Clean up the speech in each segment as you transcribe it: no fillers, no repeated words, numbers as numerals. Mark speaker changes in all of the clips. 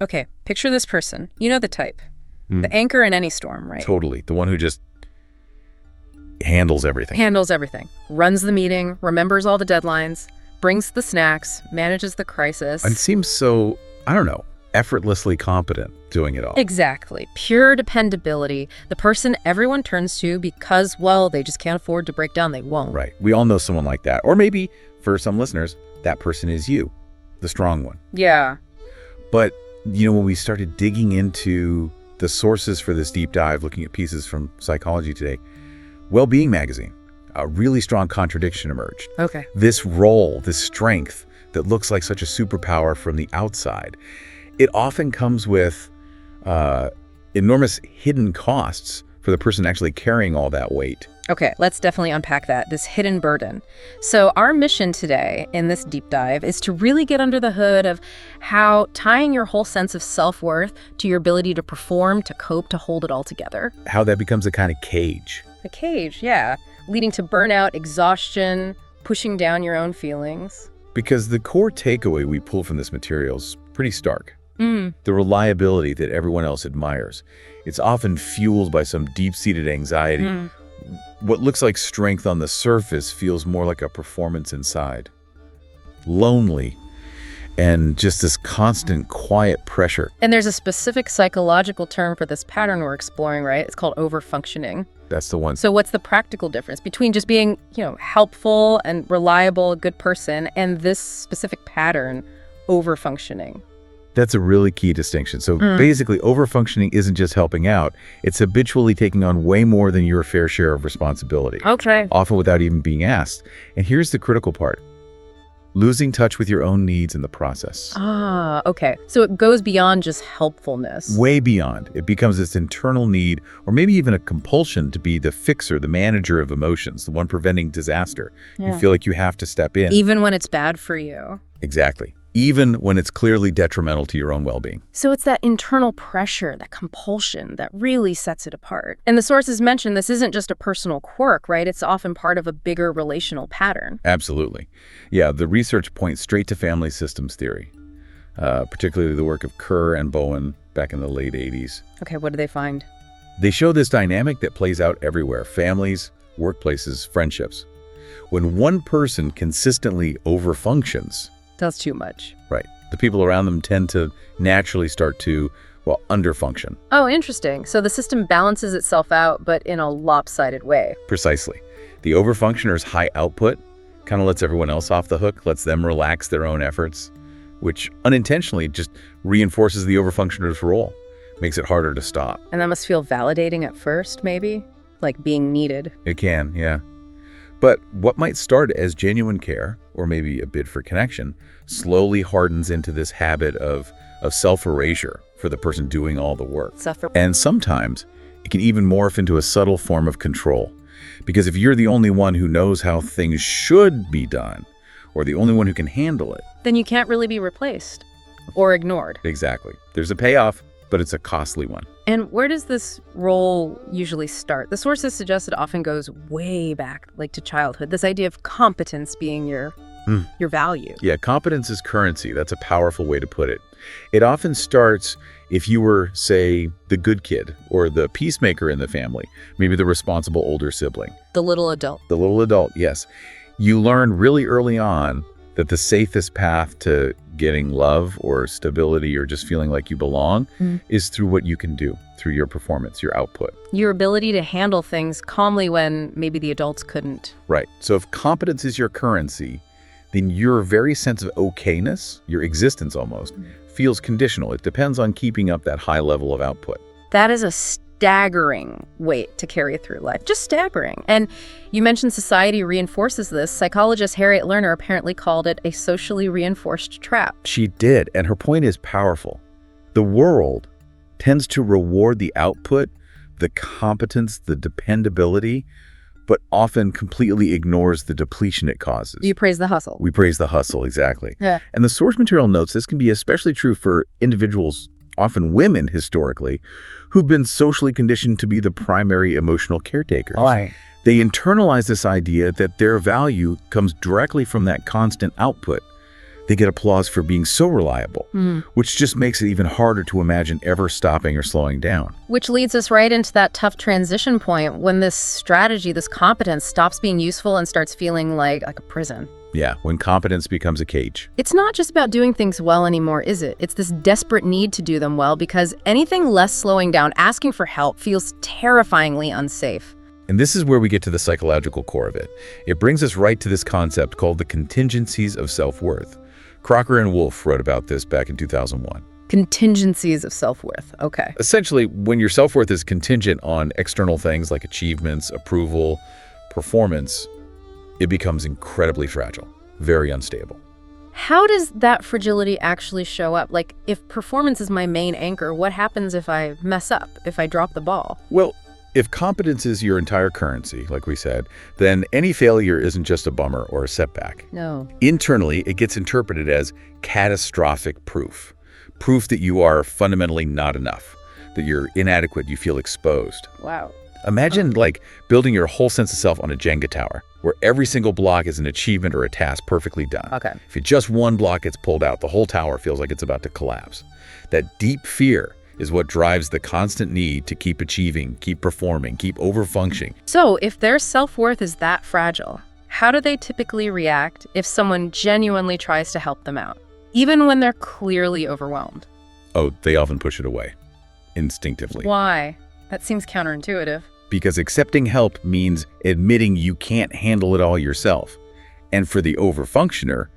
Speaker 1: Okay, picture this person. You know the type. The anchor in any storm, right?
Speaker 2: Totally. The one who just handles everything.
Speaker 1: Handles everything. Runs the meeting, remembers all the deadlines, brings the snacks, manages the crisis.
Speaker 2: And seems so, I don't know, effortlessly competent doing it all.
Speaker 1: Exactly. Pure dependability. The person everyone turns to because, well, they just can't afford to break down. They won't.
Speaker 2: Right. We all know someone like that. Or maybe, for some listeners, that person is you, the strong one.
Speaker 1: Yeah.
Speaker 2: But, when we started digging into the sources for this deep dive, looking at pieces from Psychology Today, Well-Being Magazine, a really strong contradiction emerged.
Speaker 1: Okay.
Speaker 2: This role, this strength that looks like such a superpower from the outside, it often comes with enormous hidden costs for the person actually carrying all that weight.
Speaker 1: Okay, let's definitely unpack that, this hidden burden. So our mission today in this deep dive is to really get under the hood of how tying your whole sense of self-worth to your ability to perform, to cope, to hold it all together.
Speaker 2: How that becomes a kind of cage.
Speaker 1: A cage, yeah, leading to burnout, exhaustion, pushing down your own feelings.
Speaker 2: Because the core takeaway we pull from this material is pretty stark. The reliability that everyone else admires. It's often fueled by some deep-seated anxiety. What looks like strength on the surface feels more like a performance inside. Lonely, and just this constant quiet pressure.
Speaker 1: And there's a specific psychological term for this pattern we're exploring, right? It's called overfunctioning.
Speaker 2: That's the one.
Speaker 1: So what's the practical difference between just being, helpful and reliable, a good person, and this specific pattern, overfunctioning?
Speaker 2: That's a really key distinction. So basically, overfunctioning isn't just helping out. It's habitually taking on way more than your fair share of responsibility.
Speaker 1: Okay.
Speaker 2: Often without even being asked. And here's the critical part. Losing touch with your own needs in the process.
Speaker 1: Ah, okay. So it goes beyond just helpfulness.
Speaker 2: Way beyond. It becomes this internal need, or maybe even a compulsion to be the fixer, the manager of emotions, the one preventing disaster.
Speaker 1: Yeah.
Speaker 2: You feel like you have to step in.
Speaker 1: Even when it's bad for you.
Speaker 2: Exactly. Even when it's clearly detrimental to your own well-being.
Speaker 1: So it's that internal pressure, that compulsion that really sets it apart. And the sources mention this isn't just a personal quirk, right? It's often part of a bigger relational pattern.
Speaker 2: Absolutely. Yeah, the research points straight to family systems theory, particularly the work of Kerr and Bowen back in the late 80s.
Speaker 1: Okay, what do they find?
Speaker 2: They show this dynamic that plays out everywhere: families, workplaces, friendships. When one person consistently overfunctions,
Speaker 1: That's too much.
Speaker 2: right, the people around them tend to naturally start to, underfunction.
Speaker 1: Oh, interesting. So the system balances itself out, but in a lopsided way.
Speaker 2: Precisely. The overfunctioner's high output kind of lets everyone else off the hook, lets them relax their own efforts, which unintentionally just reinforces the overfunctioner's role, makes it harder to stop.
Speaker 1: And that must feel validating at first, maybe? Like being needed.
Speaker 2: It can, yeah. But what might start as genuine care, or maybe a bid for connection, slowly hardens into this habit of self-erasure for the person doing all the work.
Speaker 1: Suffer.
Speaker 2: And sometimes it can even morph into a subtle form of control. Because if you're the only one who knows how things should be done, or the only one who can handle it,
Speaker 1: Then you can't really be replaced or ignored.
Speaker 2: exactly. There's a payoff, but it's a costly one.
Speaker 1: And where does this role usually start? The sources suggest it often goes way back, like to childhood. This idea of competence being your value.
Speaker 2: Yeah, competence is currency. That's a powerful way to put it. It often starts if you were, say, the good kid or the peacemaker in the family, maybe the responsible older sibling.
Speaker 1: The little adult.
Speaker 2: The little adult, yes. You learn really early on that the safest path to getting love or stability or just feeling like you belong is through what you can do, through your performance, your output.
Speaker 1: Your ability to handle things calmly when maybe the adults couldn't.
Speaker 2: Right. So if competence is your currency, then your very sense of okayness, your existence almost, feels conditional. It depends on keeping up that high level of output.
Speaker 1: That is a staggering weight to carry through life. Just staggering. And you mentioned society reinforces this. Psychologist Harriet Lerner apparently called it a socially reinforced trap.
Speaker 2: She did, and her point is powerful. The world tends to reward the output, the competence, the dependability, but often completely ignores the depletion it causes.
Speaker 1: You praise the hustle.
Speaker 2: We praise the hustle, exactly.
Speaker 1: Yeah.
Speaker 2: And the source material notes this can be especially true for individuals, often women historically, who've been socially conditioned to be the primary emotional caretakers. They internalize this idea that their value comes directly from that constant output, They get applause for being so reliable, which just makes it even harder to imagine ever stopping or slowing down.
Speaker 1: Which leads us right into that tough transition point when this strategy, this competence, stops being useful and starts feeling like a prison.
Speaker 2: Yeah, when competence becomes a cage.
Speaker 1: It's not just about doing things well anymore, is it? It's this desperate need to do them well because anything less slowing down, asking for help, feels terrifyingly unsafe.
Speaker 2: And this is where we get to the psychological core of it. It brings us right to this concept called the contingencies of self-worth. Crocker and Wolf wrote about this back in 2001.
Speaker 1: Contingencies of self-worth. Okay.
Speaker 2: Essentially, when your self-worth is contingent on external things like achievements, approval, performance, it becomes incredibly fragile, very unstable.
Speaker 1: How does that fragility actually show up? Like, if performance is my main anchor, what happens if I mess up, if I drop the ball?
Speaker 2: Well, if competence is your entire currency, like we said, then any failure isn't just a bummer or a setback.
Speaker 1: No.
Speaker 2: Internally, it gets interpreted as catastrophic proof. Proof that you are fundamentally not enough, that you're inadequate, you feel exposed.
Speaker 1: Wow.
Speaker 2: Imagine like building your whole sense of self on a Jenga tower, where every single block is an achievement or a task perfectly done.
Speaker 1: Okay.
Speaker 2: If just one block gets pulled out, the whole tower feels like it's about to collapse. That deep fear is what drives the constant need to keep achieving, keep performing, keep overfunctioning.
Speaker 1: So if their self-worth is that fragile, how do they typically react if someone genuinely tries to help them out, even when they're clearly overwhelmed?
Speaker 2: Oh, they often push it away, instinctively.
Speaker 1: Why? That seems counterintuitive.
Speaker 2: Because accepting help means admitting you can't handle it all yourself. And for the overfunctioner,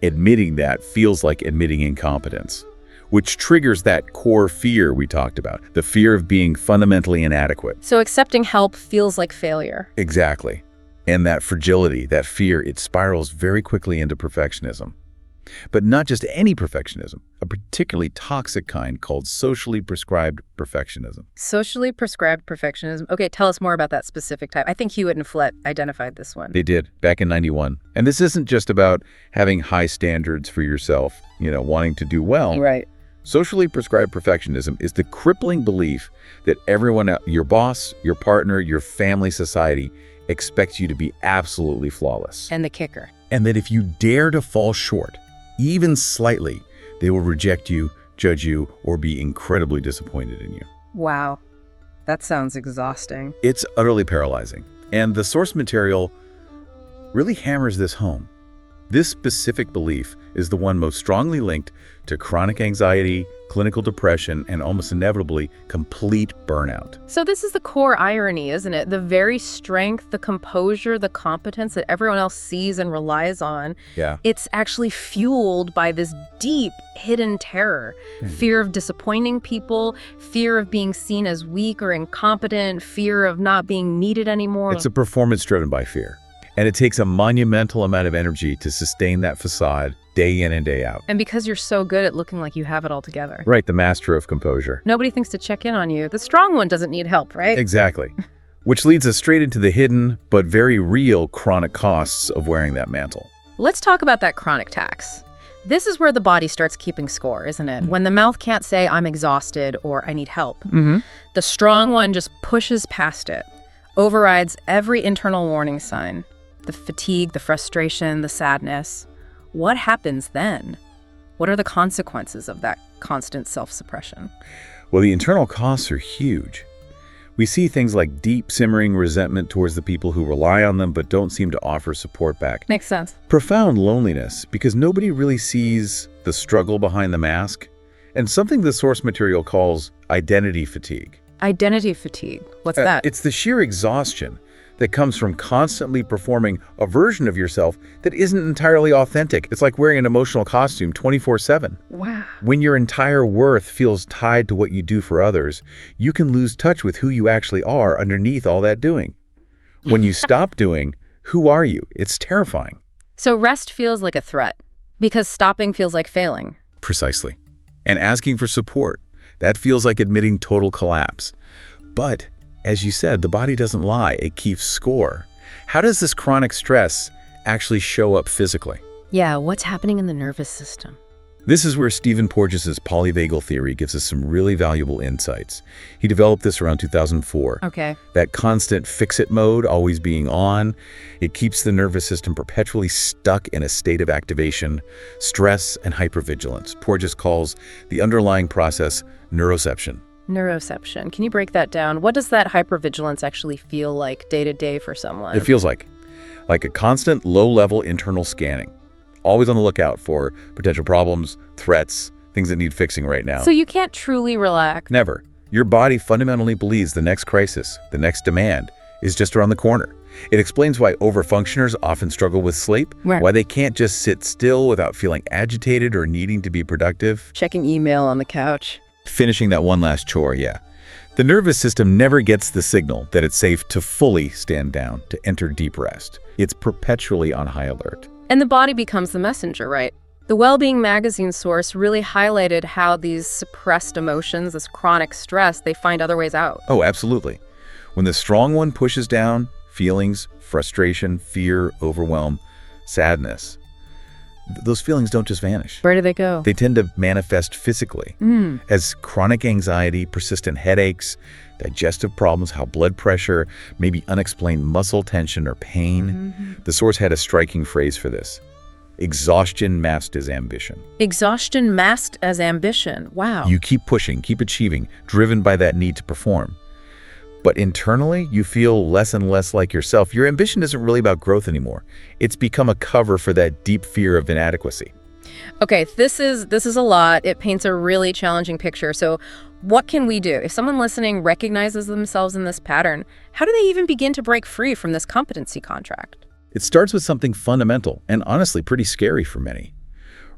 Speaker 2: admitting that feels like admitting incompetence, which triggers that core fear we talked about, the fear of being fundamentally inadequate.
Speaker 1: So accepting help feels like failure.
Speaker 2: Exactly. And that fragility, that fear, it spirals very quickly into perfectionism. But not just any perfectionism, a particularly toxic kind called socially prescribed perfectionism.
Speaker 1: Socially prescribed perfectionism. Okay, tell us more about that specific type. I think Hewitt and Flett identified this one.
Speaker 2: They did, back in '91. And this isn't just about having high standards for yourself, wanting to do well.
Speaker 1: Right.
Speaker 2: Socially prescribed perfectionism is the crippling belief that everyone, your boss, your partner, your family, society, expects you to be absolutely flawless.
Speaker 1: And the kicker.
Speaker 2: And that if you dare to fall short, even slightly, they will reject you, judge you, or be incredibly disappointed in you.
Speaker 1: Wow. That sounds exhausting.
Speaker 2: It's utterly paralyzing. And the source material really hammers this home. This specific belief is the one most strongly linked to chronic anxiety, clinical depression, and almost inevitably complete burnout.
Speaker 1: So this is the core irony, isn't it? The very strength, the composure, the competence that everyone else sees and relies on.
Speaker 2: Yeah.
Speaker 1: It's actually fueled by this deep hidden terror. Fear of disappointing people, fear of being seen as weak or incompetent, fear of not being needed anymore.
Speaker 2: It's a performance driven by fear. And it takes a monumental amount of energy to sustain that facade day in and day out.
Speaker 1: And because you're so good at looking like you have it all together.
Speaker 2: Right, the master of composure.
Speaker 1: Nobody thinks to check in on you. The strong one doesn't need help, right?
Speaker 2: Exactly. Which leads us straight into the hidden but very real chronic costs of wearing that mantle.
Speaker 1: Let's talk about that chronic tax. This is where the body starts keeping score, isn't it? When the mouth can't say, I'm exhausted or I need help. The strong one just pushes past it, overrides every internal warning sign. The fatigue, the frustration, the sadness. What happens then? What are the consequences of that constant self-suppression?
Speaker 2: Well, the internal costs are huge. We see things like deep simmering resentment towards the people who rely on them but don't seem to offer support back.
Speaker 1: Makes sense.
Speaker 2: Profound loneliness because nobody really sees the struggle behind the mask. And something the source material calls identity fatigue.
Speaker 1: Identity fatigue. What's that?
Speaker 2: It's the sheer exhaustion that comes from constantly performing a version of yourself that isn't entirely authentic. It's like wearing an emotional costume 24/7.
Speaker 1: Wow.
Speaker 2: When your entire worth feels tied to what you do for others, you can lose touch with who you actually are underneath all that doing. When you stop doing, who are you? It's terrifying.
Speaker 1: So rest feels like a threat because stopping feels like failing.
Speaker 2: Precisely. And asking for support, that feels like admitting total collapse. But as you said, the body doesn't lie, it keeps score. How does this chronic stress actually show up physically?
Speaker 1: Yeah, what's happening in the nervous system?
Speaker 2: This is where Stephen Porges's polyvagal theory gives us some really valuable insights. He developed this around 2004.
Speaker 1: Okay.
Speaker 2: That constant fix-it mode, always being on, it keeps the nervous system perpetually stuck in a state of activation, stress, and hypervigilance. Porges calls the underlying process neuroception.
Speaker 1: Neuroception. Can you break that down? What does that hypervigilance actually feel like day to day for someone?
Speaker 2: It feels like a constant low-level internal scanning. Always on the lookout for potential problems, threats, things that need fixing right now.
Speaker 1: So you can't truly relax.
Speaker 2: Never. Your body fundamentally believes the next crisis, the next demand, is just around the corner. It explains why overfunctioners often struggle with sleep,
Speaker 1: Right.
Speaker 2: why they can't just sit still without feeling agitated or needing to be productive.
Speaker 1: Checking email on the couch.
Speaker 2: Finishing that one last chore, yeah. The nervous system never gets the signal that it's safe to fully stand down, to enter deep rest. It's perpetually on high alert.
Speaker 1: And the body becomes the messenger, right? The Wellbeing magazine source really highlighted how these suppressed emotions, this chronic stress, they find other ways out.
Speaker 2: Oh, absolutely. When the strong one pushes down, feelings, frustration, fear, overwhelm, sadness, those feelings don't just vanish.
Speaker 1: Where do they go?
Speaker 2: They tend to manifest physically as chronic anxiety, persistent headaches, digestive problems, high blood pressure, maybe unexplained muscle tension or pain. The source had a striking phrase for this: exhaustion masked as ambition.
Speaker 1: Exhaustion masked as ambition. Wow.
Speaker 2: You keep pushing, keep achieving, driven by that need to perform. But internally, you feel less and less like yourself. Your ambition isn't really about growth anymore. It's become a cover for that deep fear of inadequacy.
Speaker 1: Okay, this is a lot. It paints a really challenging picture. So what can we do? If someone listening recognizes themselves in this pattern, how do they even begin to break free from this competency contract?
Speaker 2: It starts with something fundamental and honestly pretty scary for many: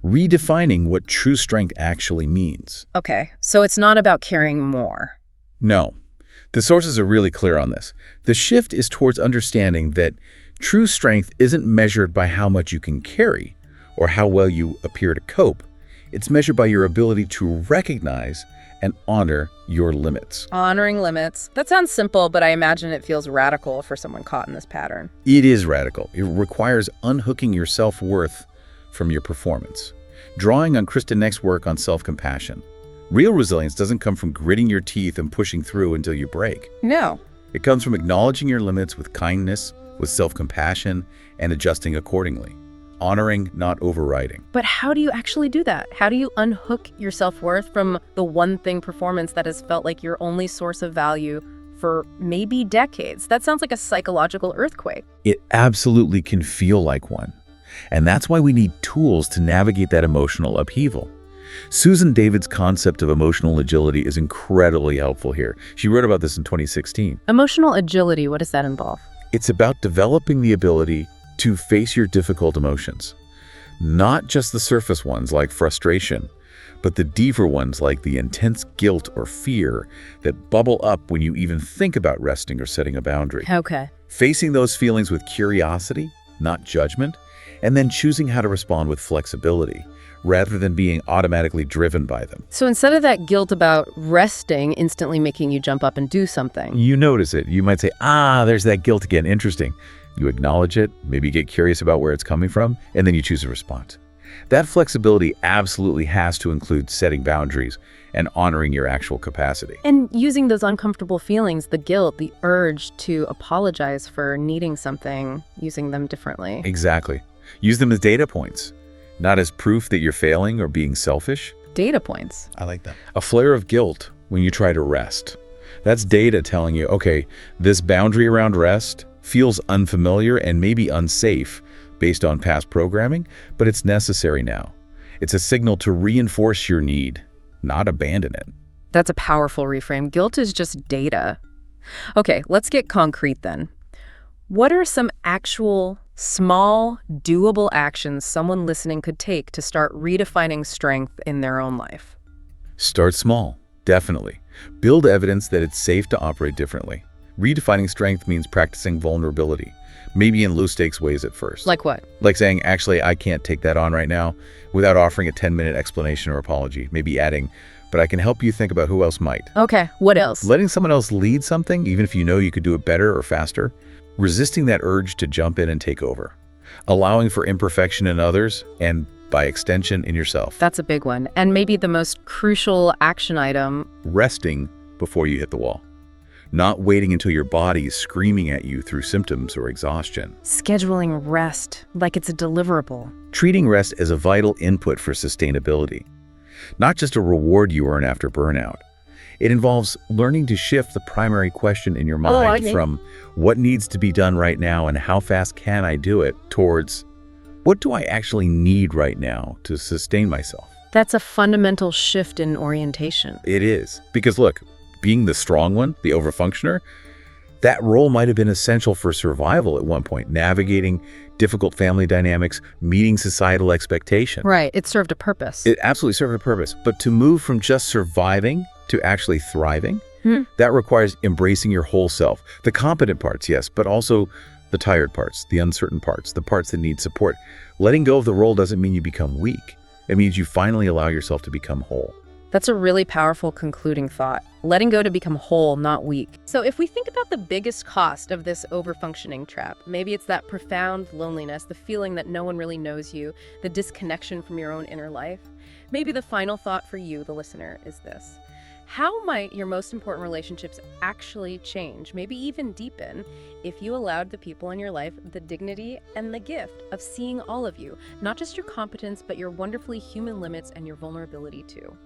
Speaker 2: redefining what true strength actually means.
Speaker 1: Okay, so it's not about carrying more.
Speaker 2: No. The sources are really clear on this. The shift is towards understanding that true strength isn't measured by how much you can carry or how well you appear to cope. It's measured by your ability to recognize and honor your limits.
Speaker 1: Honoring limits. That sounds simple, but I imagine it feels radical for someone caught in this pattern.
Speaker 2: It is radical. It requires unhooking your self-worth from your performance, drawing on Kristen Neck's work on self-compassion. Real resilience doesn't come from gritting your teeth and pushing through until you break.
Speaker 1: No.
Speaker 2: It comes from acknowledging your limits with kindness, with self-compassion, and adjusting accordingly. Honoring, not overriding.
Speaker 1: But how do you actually do that? How do you unhook your self-worth from the one thing performance that has felt like your only source of value for maybe decades? That sounds like a psychological earthquake.
Speaker 2: It absolutely can feel like one. And that's why we need tools to navigate that emotional upheaval. Susan David's concept of emotional agility is incredibly helpful here. She wrote about this in 2016.
Speaker 1: Emotional agility, what does that involve?
Speaker 2: It's about developing the ability to face your difficult emotions. Not just the surface ones like frustration, but the deeper ones like the intense guilt or fear that bubble up when you even think about resting or setting a boundary.
Speaker 1: Okay.
Speaker 2: Facing those feelings with curiosity, not judgment, and then choosing how to respond with flexibility, rather than being automatically driven by them.
Speaker 1: So instead of that guilt about resting instantly making you jump up and do something.
Speaker 2: You notice it. You might say, there's that guilt again. Interesting. You acknowledge it, maybe get curious about where it's coming from, and then you choose a response. That flexibility absolutely has to include setting boundaries and honoring your actual capacity.
Speaker 1: And using those uncomfortable feelings, the guilt, the urge to apologize for needing something, using them differently.
Speaker 2: Exactly. Use them as data points, not as proof that you're failing or being selfish.
Speaker 1: Data points.
Speaker 2: I like that. A flare of guilt when you try to rest. That's data telling you, okay, this boundary around rest feels unfamiliar and maybe unsafe based on past programming, but it's necessary now. It's a signal to reinforce your need, not abandon it.
Speaker 1: That's a powerful reframe. Guilt is just data. Okay, let's get concrete then. What are some actual, small, doable actions someone listening could take to start redefining strength in their own life?
Speaker 2: Start small, definitely. Build evidence that it's safe to operate differently. Redefining strength means practicing vulnerability, maybe in low-stakes ways at first.
Speaker 1: Like what?
Speaker 2: Like saying, actually, I can't take that on right now, without offering a 10-minute explanation or apology. Maybe adding, but I can help you think about who else might.
Speaker 1: Okay, what else?
Speaker 2: Letting someone else lead something, even if you know you could do it better or faster. Resisting that urge to jump in and take over. Allowing for imperfection in others and by extension in yourself.
Speaker 1: That's a big one. And maybe the most crucial action item.
Speaker 2: Resting before you hit the wall. Not waiting until your body is screaming at you through symptoms or exhaustion.
Speaker 1: Scheduling rest like it's a deliverable.
Speaker 2: Treating rest as a vital input for sustainability. Not just a reward you earn after burnout. It involves learning to shift the primary question in your mind from what needs to be done right now and how fast can I do it towards what do I actually need right now to sustain myself.
Speaker 1: That's a fundamental shift in orientation.
Speaker 2: It is. Because look, being the strong one, the overfunctioner, that role might have been essential for survival at one point, navigating difficult family dynamics, meeting societal expectations.
Speaker 1: Right. It served a purpose.
Speaker 2: It absolutely served a purpose. But to move from just surviving to actually thriving, that requires embracing your whole self. The competent parts, yes, but also the tired parts, the uncertain parts, the parts that need support. Letting go of the role doesn't mean you become weak. It means you finally allow yourself to become whole.
Speaker 1: That's a really powerful concluding thought. Letting go to become whole, not weak. So if we think about the biggest cost of this overfunctioning trap, maybe it's that profound loneliness, the feeling that no one really knows you, the disconnection from your own inner life. Maybe the final thought for you, the listener, is this. How might your most important relationships actually change, maybe even deepen, if you allowed the people in your life the dignity and the gift of seeing all of you, not just your competence, but your wonderfully human limits and your vulnerability too?